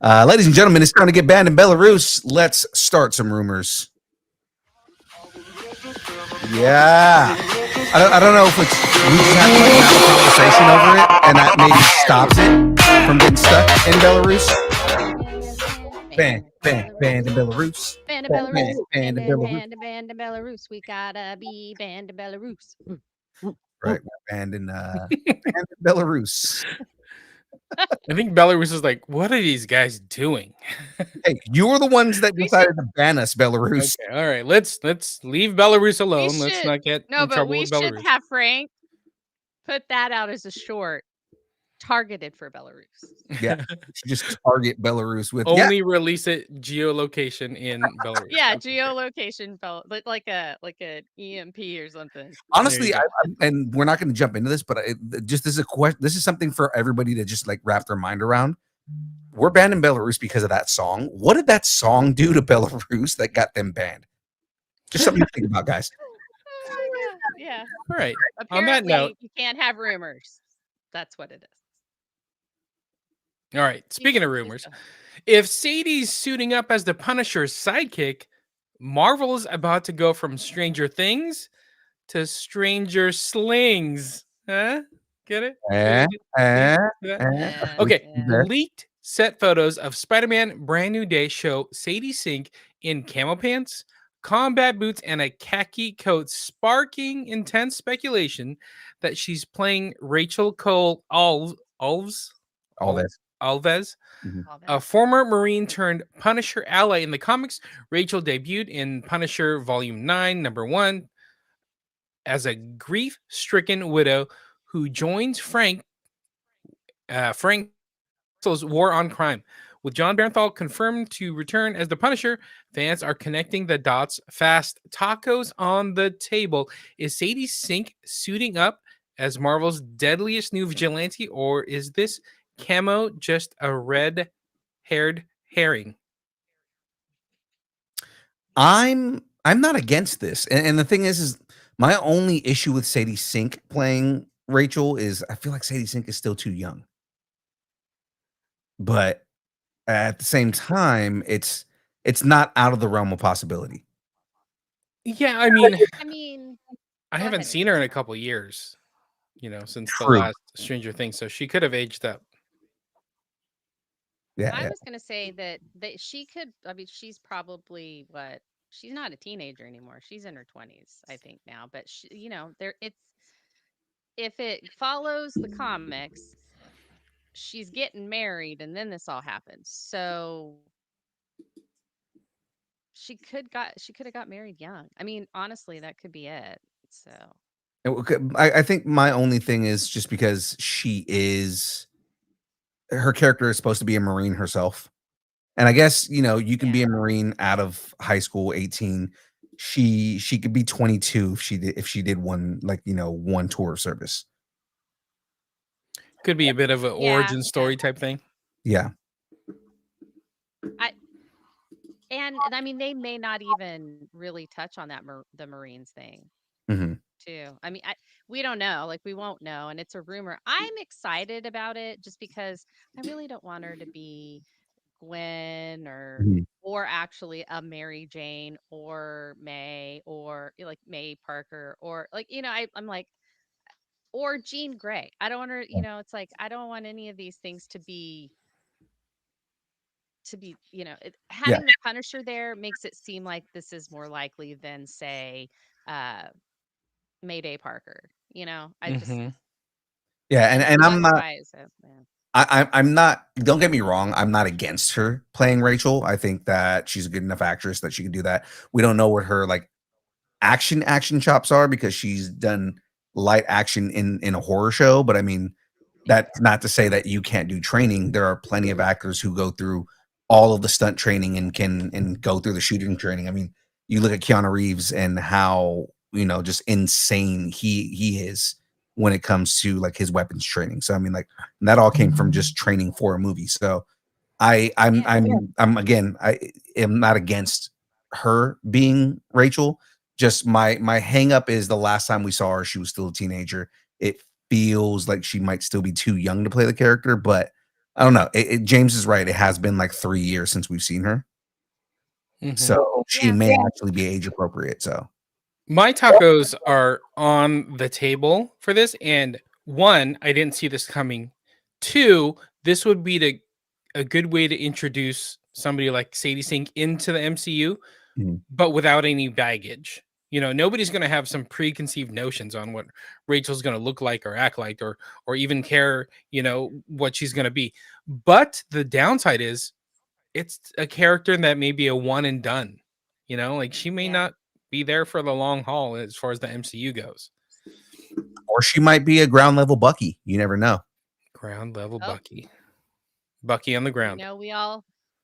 Ladies and gentlemen, it's time to get banned in Belarus. Let's start some rumors. Yeah. I don't know if it's we just have to have a conversation over it, and that maybe stops it from getting stuck in Belarus. Banned in Belarus. Band of Belarus. Banned in Belarus. Band of Belarus. We gotta be band of Belarus. Right, banned in Belarus. I think Belarus is like, what are these guys doing? Hey, you were the ones that decided to ban us, Belarus. Okay, all right, let's leave Belarus alone. Let's should- not get No, in but trouble we with should Belarus. have Frank put that out as a short targeted for Belarus. Yeah, just target Belarus with Only release it geolocation in Belarus. Yeah, Okay, great. geolocation felt like a EMP or something. Honestly, There you and we're not going to jump into this, but just this is a question. This is something for everybody to just like wrap their mind around. We're banned in Belarus because of that song. What did that song do to Belarus that got them banned? Just something to think about, guys. Oh my god! Yeah. All right. Apparently, On that note, you can't have rumors. That's what it is. all right. Speaking of rumors, if Sadie's suiting up as the Punisher's sidekick, Marvel's about to go from Stranger Things to Stranger Slings. Huh? Get it? Okay. Leaked set photos of Spider-Man Brand New Day show Sadie Sink in camo pants, combat boots, and a khaki coat, sparking intense speculation that she's playing Rachel Cole Alves, Mhm. a former Marine turned Punisher ally in the comics. Rachel debuted in Punisher Volume 9, number 1, as a grief-stricken widow who joins Frank's war on crime. With John Bernthal confirmed to return as the Punisher, fans are connecting the dots fast. Tacos on the table. Is Sadie Sink suiting up as Marvel's deadliest new vigilante, or is this camo just a red-haired herring? I'm not against this, and the thing is my only issue with Sadie Sink playing Rachel is I feel like Sadie Sink is still too young. But at the same time, it's not out of the realm of possibility. Yeah, I mean, I go haven't ahead. seen her in a couple years, since the True. last Stranger Things, so she could have aged up. Yeah, I was gonna say that she could. I mean, she's probably what? She's not a teenager anymore. She's in her 20s, I think now. But there it's if it follows the comics, she's getting married, and then this all happens. So she could have got married young. I mean, honestly, that could be it. So I think my only thing is just because her character is supposed to be a Marine herself. And I guess, you can be a Marine out of high school, 18. She could be 22 if she did one one tour of service. Could be a bit of an origin story type thing. Yeah. And I mean, they may not even really touch on that the Marines thing. Mhm. Too. I mean, we don't know. Like, we won't know, and it's a rumor. I'm excited about it just because I really don't want her to be Gwen or actually a Mary Jane or May or like May Parker or like I'm like or Jean Grey. I don't want her. It's like I don't want any of these things to be having the Punisher there makes it seem like this is more likely than say Mayday Parker. I just Yeah, and I'm not. otherwise, I'm not. Don't get me wrong. I'm not against her playing Rachel. I think that she's a good enough actress that she can do that. We don't know what her like action chops are because she's done light action in a horror show. But I mean, that's not to say that you can't do training. There are plenty of actors who go through all of the stunt training and can go through the shooting training. I mean, you look at Keanu Reeves and how just insane he is when it comes to like his weapons training. So I mean, like that all came from just training for a movie. So I'm again, I am not against her being Rachel. Just my hang up is the last time we saw her, she was still a teenager. It feels like she might still be too young to play the character, but I don't know. James is right. It has been like 3 years since we've seen her. So she may actually be age appropriate. So my tacos are on the table for this, and one, I didn't see this coming. Two, this would be a good way to introduce somebody like Sadie Sink into the MCU, but without any baggage. You know, nobody's going to have some preconceived notions on what Rachel's going to look like or act like, or even care, you know, what she's going to be. But the downside is, it's a character that may be a one and done. You know, like she may not be there for the long haul as far as the MCU goes. Or she might be a ground level Bucky. You never know. Ground level Bucky. Bucky on the ground. You know,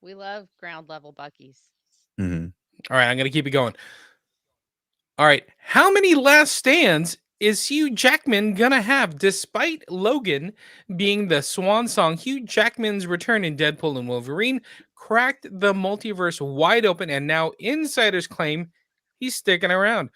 we love ground level Buckies. All right, I'm going to keep it going. All right, how many last stands is Hugh Jackman going to have? Despite Logan being the swan song, Hugh Jackman's return in Deadpool and Wolverine cracked the multiverse wide open, and now insiders claim he's sticking around.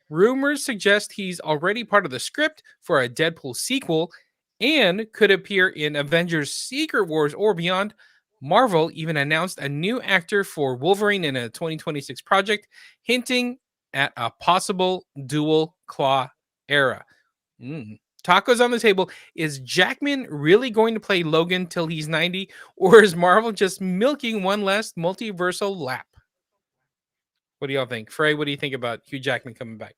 Rumors suggest he's already part of the script for a Deadpool sequel and could appear in Avengers Secret Wars or beyond. Marvel even announced a new actor for Wolverine in a 2026 project, hinting at a possible dual claw era. Tacos on the table. Is Jackman really going to play Logan till he's 90, or is Marvel just milking one last multiversal lap? What do y'all think? Frey, what do you think about Hugh Jackman coming back?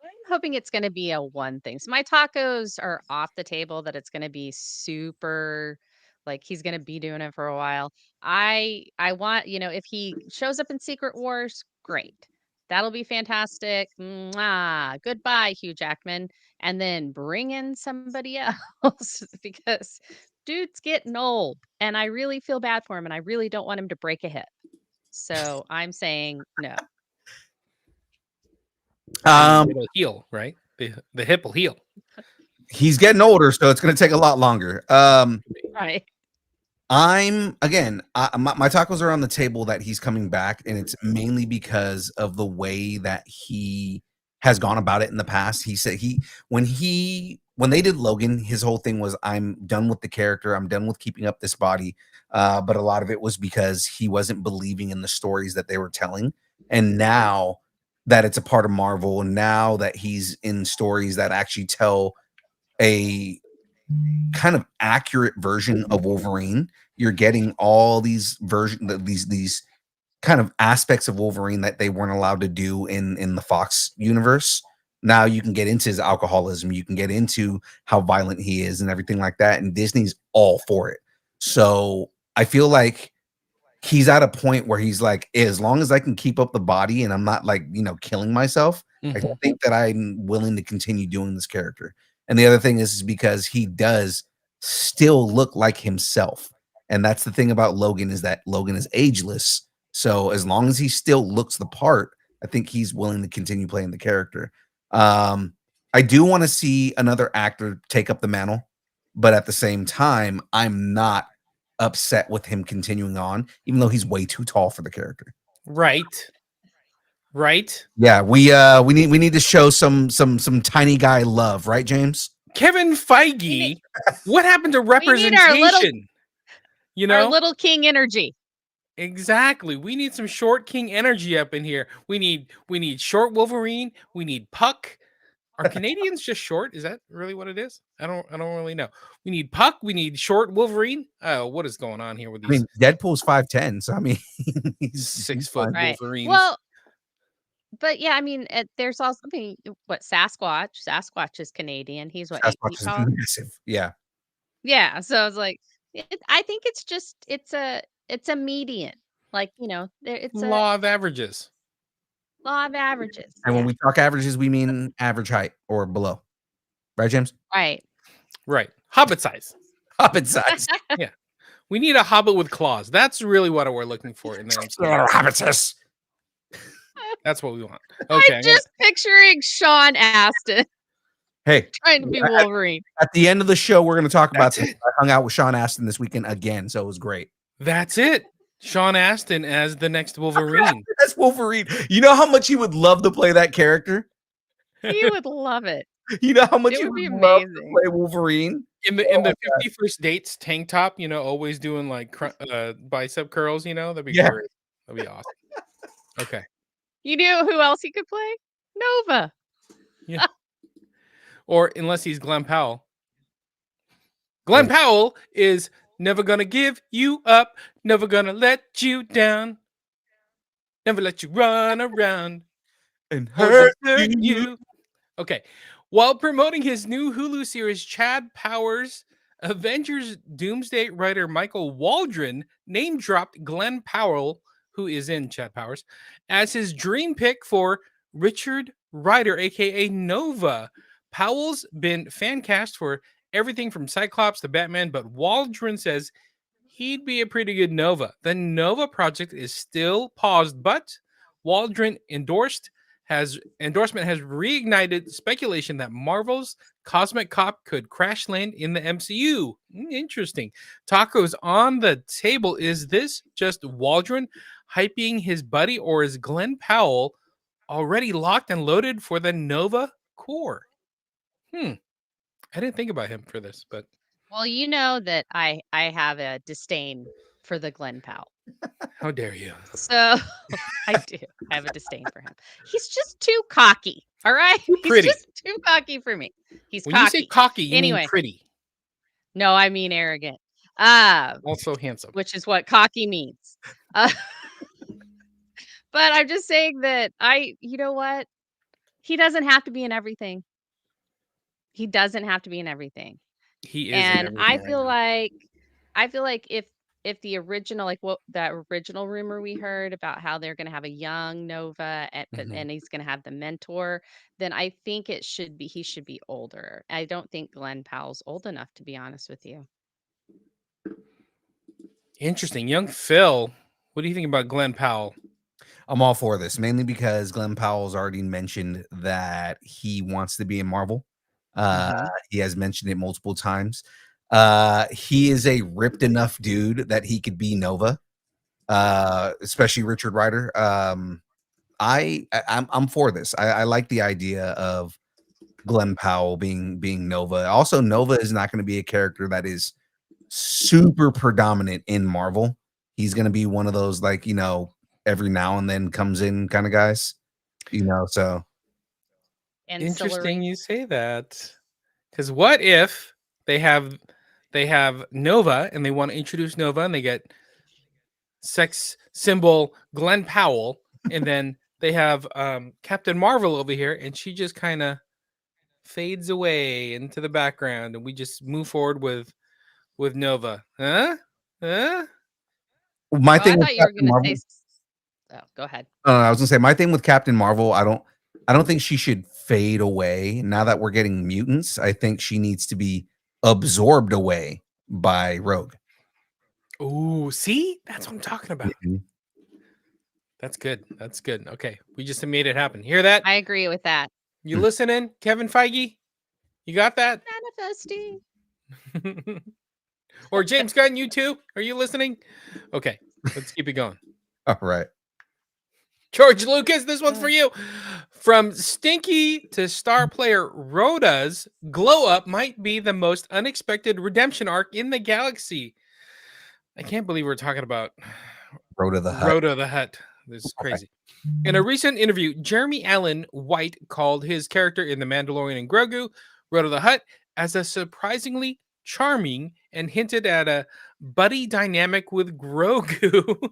I'm hoping it's going to be a one thing. So my tacos are off the table that it's going to be super, like he's going to be doing it for a while. I want, you know, if he shows up in Secret Wars, great. That'll be fantastic. Mwah. Goodbye, Hugh Jackman. And then bring in somebody else because dude's getting old and I really feel bad for him and I really don't want him to break a hip. So I'm saying no. It'll heal, right? The hip will heal. He's getting older, so it's going to take a lot longer. Right. My tacos are on the table that he's coming back, and it's mainly because of the way that he has gone about it in the past. He said when they did Logan, his whole thing was, I'm done with the character, I'm done with keeping up this body. But a lot of it was because he wasn't believing in the stories that they were telling. And now that it's a part of Marvel, and now that he's in stories that actually tell a kind of accurate version of Wolverine, you're getting all these these kind of aspects of Wolverine that they weren't allowed to do in the Fox universe. Now you can get into his alcoholism, you can get into how violent he is and everything like that, and Disney's all for it. So I feel like he's at a point where he's like, as long as I can keep up the body and I'm not like, you know, killing myself, I think that I'm willing to continue doing this character. And the other thing is because he does still look like himself. And that's the thing about Logan, is that Logan is ageless. So as long as he still looks the part, I think he's willing to continue playing the character. I do want to see another actor take up the mantle, but at the same time, I'm not upset with him continuing on, even though he's way too tall for the character. Right. Yeah, we need to show some tiny guy love, right, James? Kevin Feige, what happened to representation? Our little king energy. Exactly. We need some short king energy up in here. We need short Wolverine. We need Puck. Are Canadians just short? Is that really what it is? I don't really know. We need Puck. We need short Wolverine. Oh, what is going on here with these? I mean, Deadpool's 5'10", so I mean, he's 6 foot Wolverine. Well, but yeah, I mean, there's also what Sasquatch. Sasquatch is Canadian. He's what, 8 feet tall? Massive. Yeah. Yeah. So I was like, I think it's a median. Like, you know, it's law of averages. Law of averages. And when we talk averages, we mean average height or below. Right, James? Right. Hobbit size. Yeah. We need a hobbit with claws. That's really what we're looking for in the hobbitess. That's what we want. Okay. I'm just picturing Sean Astin. Hey, trying to be Wolverine. At the end of the show, we're going to talk about this. I hung out with Sean Astin this weekend again, so it was great. That's it. Sean Astin as the next Wolverine. That's Wolverine. You know how much he would love to play that character? He would love it. You know how much It you would be would love to amazing. play Wolverine? In the 51st dates tank top, always doing like bicep curls, that'd be Yeah. great. That'd be awesome. Okay. You knew who else he could play? Nova. Or unless he's Glen Powell. Glen Powell is never gonna give you up, never gonna let you down, never let you run around And or hurt desert you. you. Okay. While promoting his new Hulu series, Chad Powers, Avengers Doomsday writer Michael Waldron name dropped Glen Powell, who is in Chad Powers, as his dream pick for Richard Rider, aka Nova. Powell's been fan cast for everything from Cyclops to Batman, but Waldron says he'd be a pretty good Nova. The Nova project is still paused, but Waldron endorsement has reignited speculation that Marvel's Cosmic Cop could crash land in the MCU. Interesting. Tacos on the table. Is this just Waldron hyping his buddy, or is Glen Powell already locked and loaded for the Nova core? I didn't think about him for this, but Well, you know that I have a disdain for the Glen Powell. how dare you? So I do. I have a disdain for him. He's just too cocky. All right. Too He's pretty. just too cocky for me. He's When you cocky. say cocky, you Anyway. mean pretty. No, I mean arrogant. Also handsome. Which is what cocky means. But I'm just saying that you know what? He doesn't have to be in everything. He doesn't have to be in everything. He is. And I feel like if the original, like what that original rumor we heard about how they're going to have a young Nova and he's going to have the mentor, then I think he should be older. I don't think Glen Powell's old enough, to be honest with you. Interesting. Young Phil, what do you think about Glen Powell? I'm all for this, mainly because Glen Powell's already mentioned that he wants to be in Marvel. He has mentioned it multiple times. He is a ripped enough dude that he could be Nova, especially Richard Rider. I'm for this. I like the idea of Glen Powell being Nova. Also, Nova is not going to be a character that is super predominant in Marvel. He's going to be one of those, like, every now and then comes in kind of guys, so. Interesting you say that. Because what if they have Nova and they want to introduce Nova and they get sex symbol Glen Powell, and then they have Captain Marvel over here, and she just kind of fades away into the background, and we just move forward with Nova. My thing. I thought you were going to say. Oh, go ahead. I was gonna say my thing with Captain Marvel. I don't think she should fade away. Now that we're getting mutants, I think she needs to be absorbed away by Rogue. Oh, see, that's what I'm talking about. That's good. That's good. Okay, we just made it happen. Hear that? I agree with that. You listening, Kevin Feige? You got that? Manifesting. Or James Gunn, you too? Are you listening? Okay, let's keep it going. All right. George Lucas, this one's for you. From Stinky to star player Rhoda's glow up might be the most unexpected redemption arc in the galaxy. I can't believe we're talking about Rhoda the Hutt. This is crazy. In a recent interview, Jeremy Allen White called his character in The Mandalorian and Grogu, Rhoda the Hutt, as a surprisingly charming and hinted at a buddy dynamic with Grogu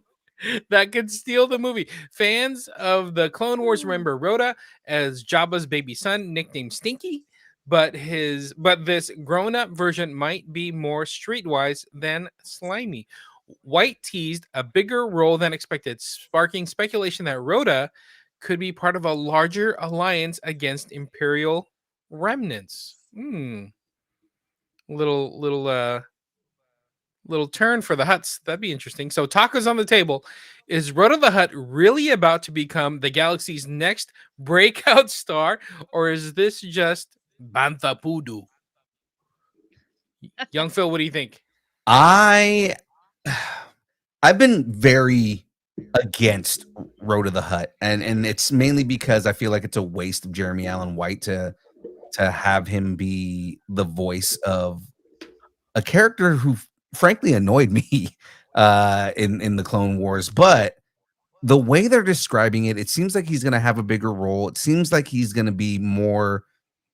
that could steal the movie. Fans of the Clone Wars remember Rhoda as Jabba's baby son, nicknamed Stinky, but this grown-up version might be more streetwise than slimy. White teased a bigger role than expected, sparking speculation that Rhoda could be part of a larger alliance against Imperial remnants. Little turn for the Hutts. That'd be interesting. So, tacos on the table. Is Rhoda the Hutt really about to become the galaxy's next breakout star, or is this just Bantha Poodoo? Young Phil, what do you think? I've been very against Rhoda the Hutt, and it's mainly because I feel like it's a waste of Jeremy Allen White to to have him be the voice of a character who frankly annoyed me in the Clone Wars, but the way they're describing it, it seems like he's going to have a bigger role. It seems like he's going to be more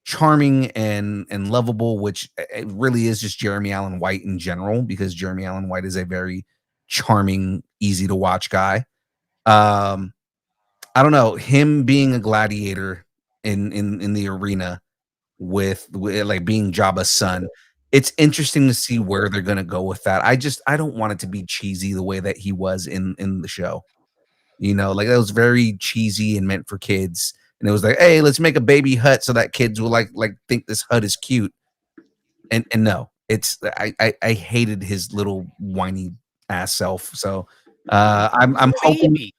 charming and lovable, which it really is just Jeremy Allen White in general, because Jeremy Allen White is a very charming, easy to watch guy. I don't know, him being a gladiator in the arena with like being Jabba's son. It's interesting to see where they're going to go with that. I don't want it to be cheesy the way that he was in the show. Like that was very cheesy and meant for kids. And it was like, hey, let's make a baby hut so that kids will like think this hut is cute. And no, it's I hated his little whiny ass self. So I'm hoping,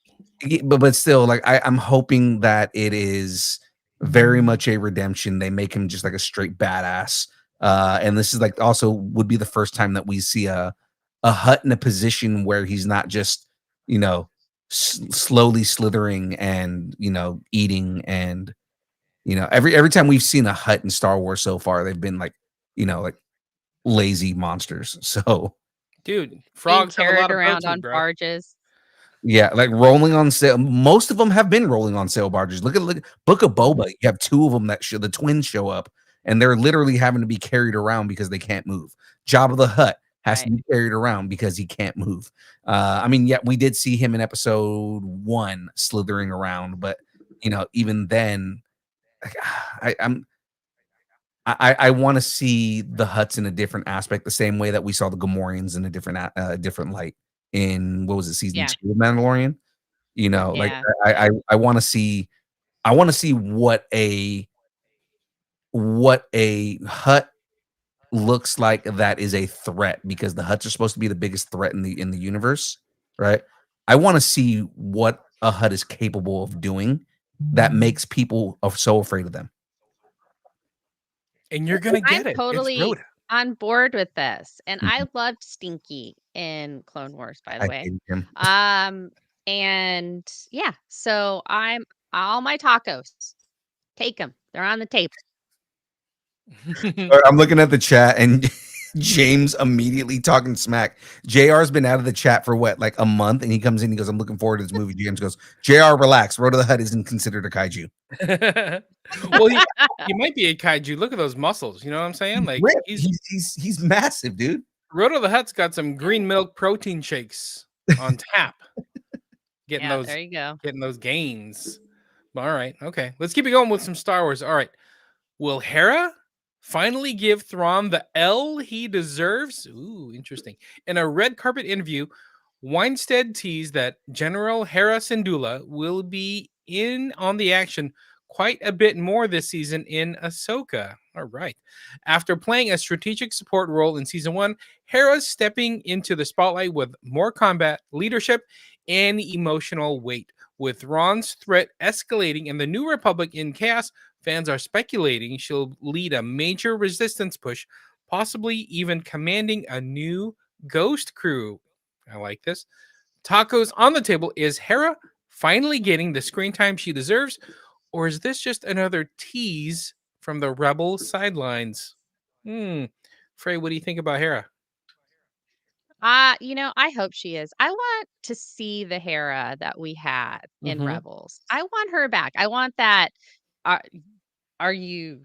but still, like I'm hoping that it is very much a redemption. They make him just like a straight badass. And this is like also would be the first time that we see a hut in a position where he's not just, slowly slithering and, eating. And, every time we've seen a hut in Star Wars so far, they've been like, like lazy monsters. So, dude, frogs have a lot of around protein, on bro. barges. Yeah, like rolling on sail. Most of them have been rolling on sail barges. Look at Book of Boba. You have two of them that the twins show up, and they're literally having to be carried around because they can't move. Jabba the Hutt has to be carried around because he can't move. I mean, yeah, we did see him in episode 1 slithering around, but even then, like, I want to see the Hutts in a different aspect, the same way that we saw the Gamorreans in a different light in, what was it, season 2 of Mandalorian? Like I want to see what a Hutt looks like that is a threat, because the Hutts are supposed to be the biggest threat in the universe, right? I want to see what a Hutt is capable of doing that makes people so afraid of them. And you're gonna get I'm it. totally It's Rhoda. on board with this, and Mhm. I loved Stinky in Clone Wars, by the I way. hate him. And yeah, so I'm all my tacos. Take them; they're on the table. I'm looking at the chat and James immediately talking smack. JR's been out of the chat for what, like a month, and he comes in, he goes, I'm looking forward to this movie. James goes, JR, relax. Road to the Hut isn't considered a kaiju. Well, he might be a kaiju. Look at those muscles. You know what I'm saying? Like he's massive, dude. Roto the Hutt's got some green milk protein shakes on tap. Getting those, there you go. Getting those gains. All right, okay. Let's keep it going with some Star Wars. All right. Will Hera finally give Thrawn the L he deserves? Ooh, interesting. In a red carpet interview, Weinstead teased that General Hera Syndulla will be in on the action quite a bit more this season in Ahsoka. All right. After playing a strategic support role in season 1, Hera's stepping into the spotlight with more combat, leadership, and emotional weight. With Thrawn's threat escalating and the New Republic in chaos, fans are speculating she'll lead a major resistance push, possibly even commanding a new ghost crew. I like this. Tacos on the table. Is Hera finally getting the screen time she deserves, or is this just another tease from the Rebel sidelines? Frey, what do you think about Hera? I hope she is. I want to see the Hera that we had in Rebels. I want her back. I want that. Are you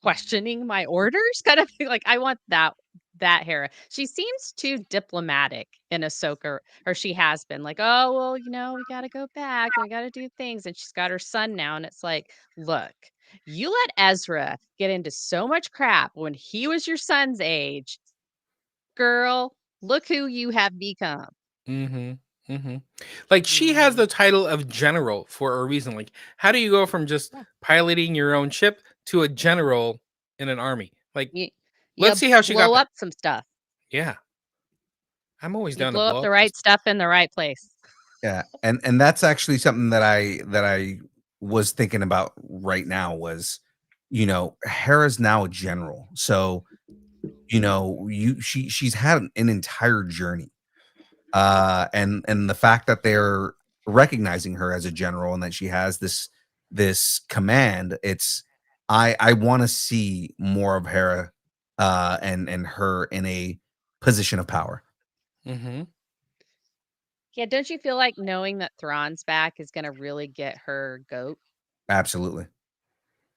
questioning my orders? Kind of thing. Like, I want that Hera. She seems too diplomatic in Ahsoka, or she has been like, oh, well, we got to go back and we got to do things. And she's got her son now. And it's like, look, you let Ezra get into so much crap when he was your son's age. Girl, look who you have become. Like, she has the title of general for a reason. Like, how do you go from just piloting your own ship to a general in an army? Like, let's see how she got blow there. up some stuff. Yeah, I'm always down to blow up the right stuff in the right place. Yeah, and that's actually something that I was thinking about right now was, Hera's now a general, so she's had an entire journey, and the fact that they're recognizing her as a general and that she has this command, I want to see more of Hera and her in a position of power. Mm-hmm. Yeah, don't you feel like knowing that Thrawn's back is gonna really get her goat? Absolutely.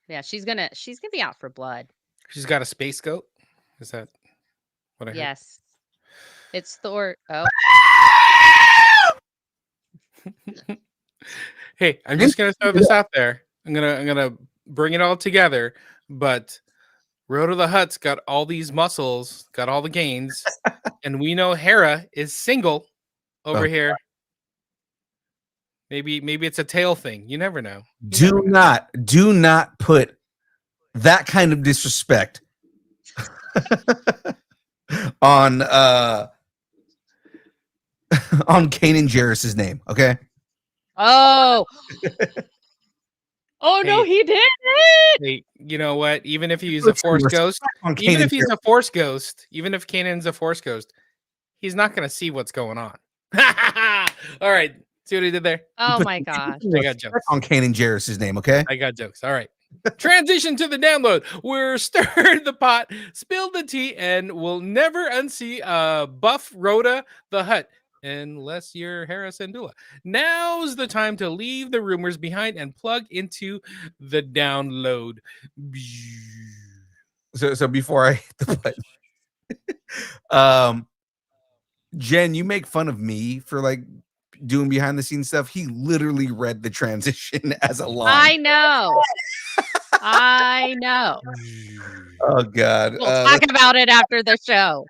Yeah, she's gonna be out for blood. She's got a space goat. Is that what I heard? Yes. It's Thor. Oh, Hey, I'm just gonna throw this out there. I'm gonna bring it all together. But Road to the Hutt's got all these muscles, got all the gains, and we know Hera is single over Oh. here. Maybe it's a tail thing. You never know. Do not put that kind of disrespect on on Kanan Jarrus's name, okay? oh, oh no, Hey. he did it. Hey, you know what? Even if he's a force ghost, even if he's a force ghost, even if Kanan's a force ghost, he's not going to see what's going on. All right. See what he did there? Oh my gosh. I got jokes. On Kanan Jarrus's name, okay? I got jokes. All right. Transition to the download. We're stirred the pot, spilled the tea, and we'll never unsee buff Rhoda the Hutt unless you're Hera Syndulla. Now's the time to leave the rumors behind and plug into the download. So before I hit the button, Jen, you make fun of me for like doing behind the scenes stuff. He literally read the transition as a line. I know. I know. Oh God. We'll talk about it after the show.